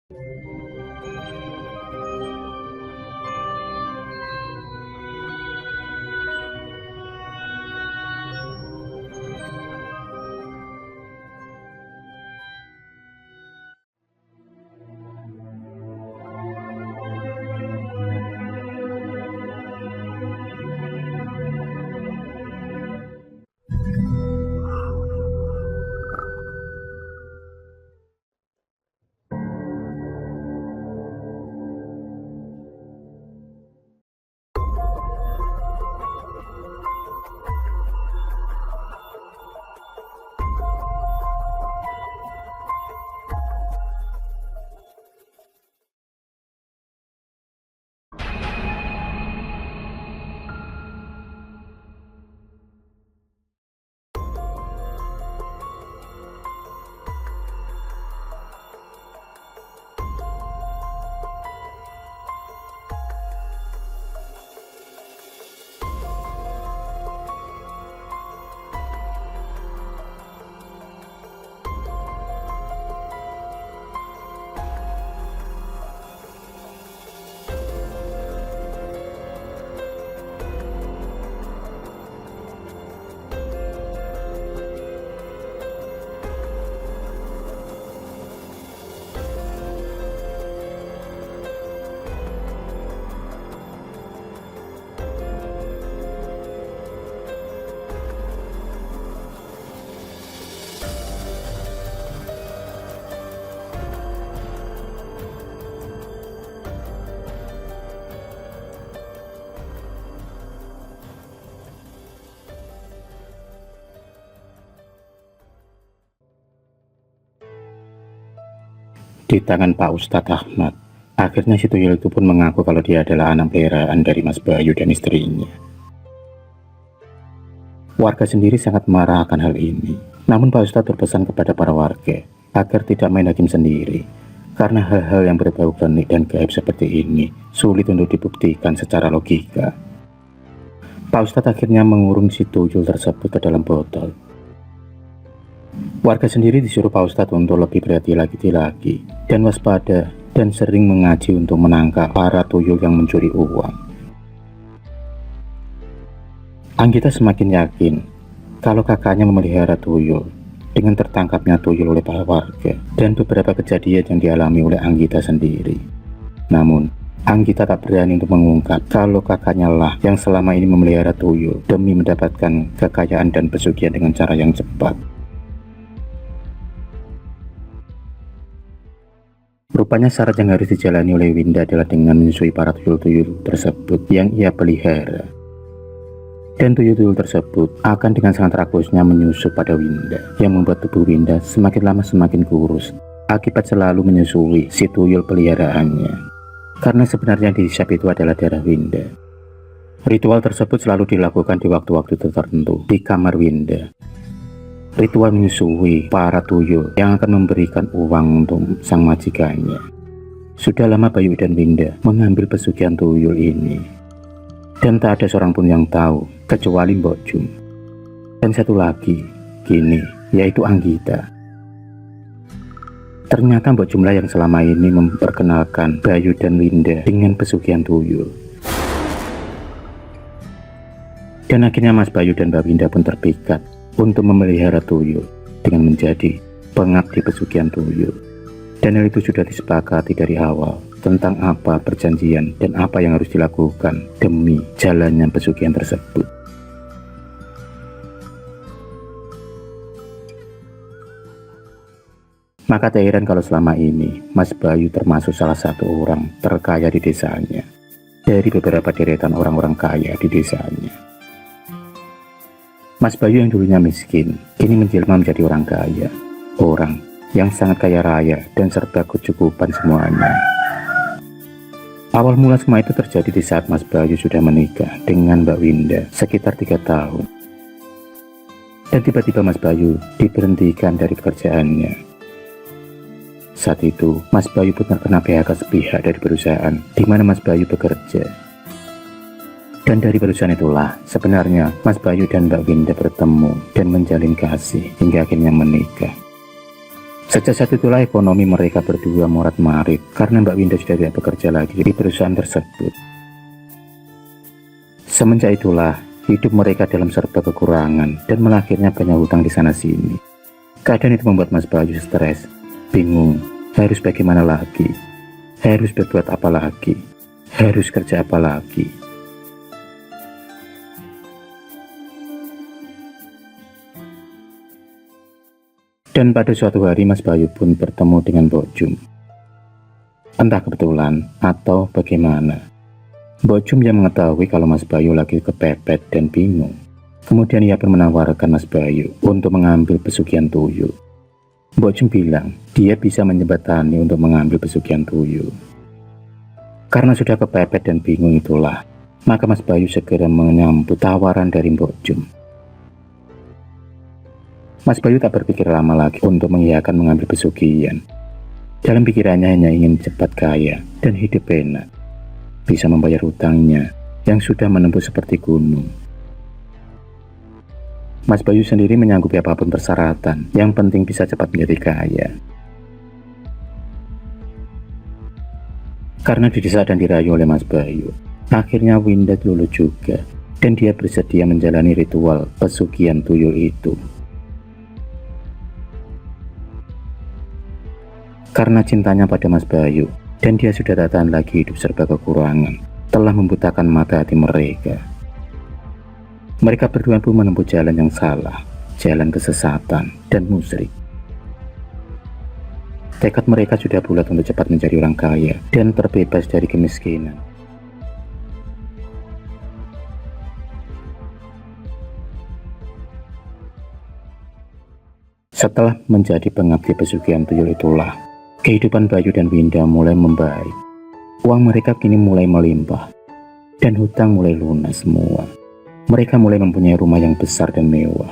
Di tangan Pak Ustadz Ahmad, akhirnya si tuyul itu pun mengaku kalau dia adalah anak peliharaan dari Mas Bayu dan istrinya. Warga sendiri sangat marah akan hal ini. Namun Pak Ustadz berpesan kepada para warga agar tidak main hakim sendiri, karena hal-hal yang berbau klinik dan gaib seperti ini sulit untuk dibuktikan secara logika. Pak Ustadz akhirnya mengurung si tuyul tersebut ke dalam botol. Warga sendiri disuruh Pak Ustadz untuk lebih berhati-hati dan waspada dan sering mengaji untuk menangkap para tuyul yang mencuri uang. Anggita semakin yakin kalau kakaknya memelihara tuyul dengan tertangkapnya tuyul oleh para warga dan beberapa kejadian yang dialami oleh Anggita sendiri. Namun, Anggita tak berani untuk mengungkap kalau kakaknya lah yang selama ini memelihara tuyul demi mendapatkan kekayaan dan pesugihan dengan cara yang cepat. Rupanya syarat yang harus dijalani oleh Winda adalah dengan menyusui para tuyul-tuyul tersebut yang ia pelihara. Dan tuyul-tuyul tersebut akan dengan sangat ragusnya menyusup pada Winda, yang membuat tubuh Winda semakin lama semakin kurus akibat selalu menyusui si tuyul peliharaannya. Karena sebenarnya yang dihisap itu adalah darah Winda. Ritual tersebut selalu dilakukan di waktu-waktu tertentu di kamar Winda. Ritual menyusui para tuyul yang akan memberikan uang untuk sang majikannya. Sudah lama Bayu dan Winda mengambil pesugihan tuyul ini, dan tak ada seorang pun yang tahu kecuali Mbok Jum. Dan satu lagi kini, yaitu Anggita. Ternyata Mbok Jumlah yang selama ini memperkenalkan Bayu dan Winda dengan pesugihan tuyul. Dan akhirnya Mas Bayu dan Mbak Winda pun terpikat untuk memelihara tuyul dengan menjadi pengabdi pesugihan tuyul. Dan hal itu sudah disepakati dari awal tentang apa perjanjian dan apa yang harus dilakukan demi jalannya pesugihan tersebut. Maka tak heran kalau selama ini Mas Bayu termasuk salah satu orang terkaya di desanya dari beberapa deretan orang-orang kaya di desanya. Mas Bayu yang dulunya miskin, kini menjelma menjadi orang kaya. Orang yang sangat kaya raya dan serba kecukupan semuanya. Awal mula semua itu terjadi di saat Mas Bayu sudah menikah dengan Mbak Winda sekitar 3 tahun. Dan tiba-tiba Mas Bayu diberhentikan dari pekerjaannya. Saat itu, Mas Bayu pun terkena PHK sepihak dari perusahaan di mana Mas Bayu bekerja. Dan dari perusahaan itulah sebenarnya Mas Bayu dan Mbak Winda bertemu dan menjalin kasih hingga akhirnya menikah. Sejak saat itulah ekonomi mereka berdua morat-marit karena Mbak Winda sudah tidak bekerja lagi di perusahaan tersebut. Semenjak itulah hidup mereka dalam serba kekurangan dan melahirnya banyak hutang di sana-sini. Keadaan itu membuat Mas Bayu stres, bingung, harus bagaimana lagi, harus berbuat apa lagi, harus kerja apa lagi. Dan pada suatu hari Mas Bayu pun bertemu dengan Mbok Jum. Entah kebetulan atau bagaimana, Mbok Jum yang mengetahui kalau Mas Bayu lagi kepepet dan bingung. Kemudian ia pun menawarkan Mas Bayu untuk mengambil pesugihan tuyul. Mbok Jum bilang dia bisa menjembatani untuk mengambil pesugihan tuyul. Karena sudah kepepet dan bingung itulah, maka Mas Bayu segera menyambut tawaran dari Mbok Jum. Mas Bayu tak berpikir lama lagi untuk mengiyakan mengambil pesugihan. Dalam pikirannya hanya ingin cepat kaya dan hidup enak, bisa membayar hutangnya yang sudah menembus seperti gunung. Mas Bayu sendiri menyanggupi apapun persyaratan, yang penting bisa cepat menjadi kaya. Karena didesak dan dirayu oleh Mas Bayu, akhirnya Winda luluh juga, dan dia bersedia menjalani ritual pesugihan tuyul itu. Karena cintanya pada Mas Bayu, dan dia sudah tak tahan lagi hidup serba kekurangan, telah membutakan mata hati mereka. Mereka berdua pun menempuh jalan yang salah, jalan kesesatan dan musyrik. Tekad mereka sudah bulat untuk cepat menjadi orang kaya dan terbebas dari kemiskinan. Setelah menjadi pengabdi pesugihan tuyul itulah, kehidupan Bayu dan Winda mulai membaik. Uang mereka kini mulai melimpah, dan hutang mulai lunas semua. Mereka mulai mempunyai rumah yang besar dan mewah.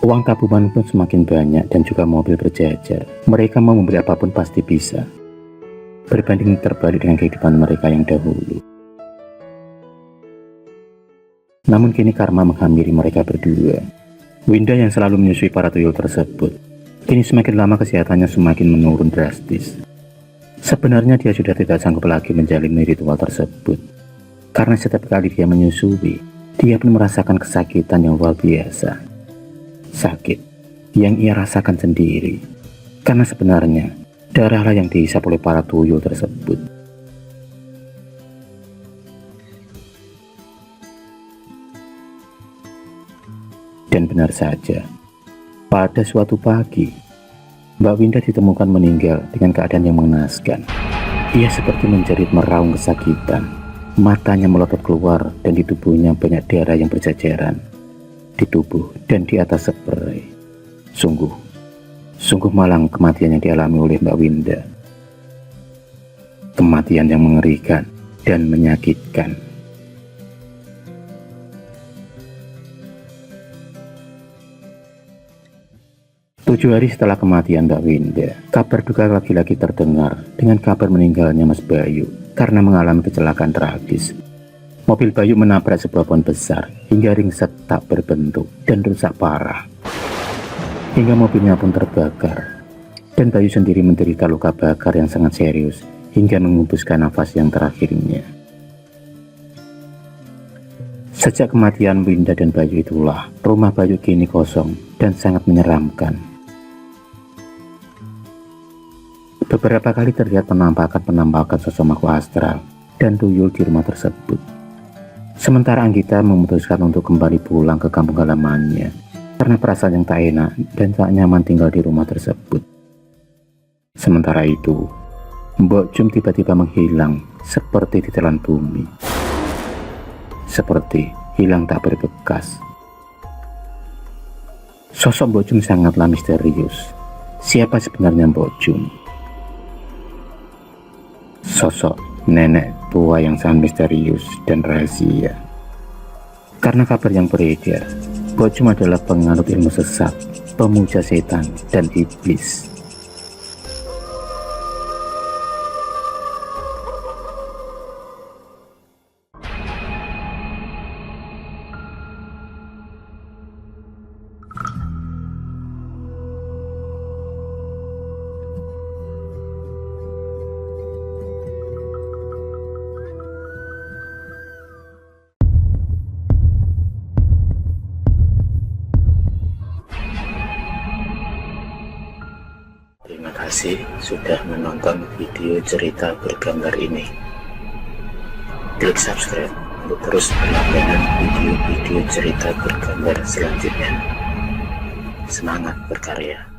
Uang tabungan pun semakin banyak dan juga mobil berjejer. Mereka mau membeli apapun pasti bisa. Berbanding terbalik dengan kehidupan mereka yang dahulu. Namun kini karma menghampiri mereka berdua. Winda yang selalu menyusui para tuyul tersebut, kini semakin lama kesehatannya semakin menurun drastis. Sebenarnya dia sudah tidak sanggup lagi menjalani ritual tersebut. Karena setiap kali dia menyusui, dia pun merasakan kesakitan yang luar biasa. Sakit yang ia rasakan sendiri. Karena sebenarnya, darahlah yang dihisap oleh para tuyul tersebut. Dan benar saja, pada suatu pagi, Mbak Winda ditemukan meninggal dengan keadaan yang mengenaskan. Ia seperti menjerit meraung kesakitan. Matanya melotot keluar dan di tubuhnya banyak darah yang berjajaran. Di tubuh dan di atas spray. Sungguh malang kematian yang dialami oleh Mbak Winda. Kematian yang mengerikan dan menyakitkan. 7 hari setelah kematian Mbak Winda, kabar duka lagi-lagi terdengar dengan kabar meninggalnya Mas Bayu karena mengalami kecelakaan tragis. Mobil Bayu menabrak sebuah pohon besar hingga ringsek tak berbentuk dan rusak parah. Hingga mobilnya pun terbakar. Dan Bayu sendiri menderita luka bakar yang sangat serius hingga mengembuskan nafas yang terakhirnya. Sejak kematian Winda dan Bayu itulah, rumah Bayu kini kosong dan sangat menyeramkan. Beberapa kali terlihat penampakan sosok makhluk astral dan tuyul di rumah tersebut. Sementara Anggita memutuskan untuk kembali pulang ke kampung halamannya karena perasaan yang tak enak dan tak nyaman tinggal di rumah tersebut. Sementara itu, Mbok Jum tiba-tiba menghilang seperti ditelan bumi. Seperti hilang tak berbekas. Sosok Mbok Jum sangatlah misterius. Siapa sebenarnya Mbok Jum? Sosok nenek tua yang sangat misterius dan rahasia. Karena kabar yang beredar, Mbok Jum adalah penganut ilmu sesat, pemuja setan dan iblis. Terima kasih sudah menonton video cerita bergambar ini. Klik subscribe untuk terus berlangganan video-video cerita bergambar selanjutnya. Semangat berkarya.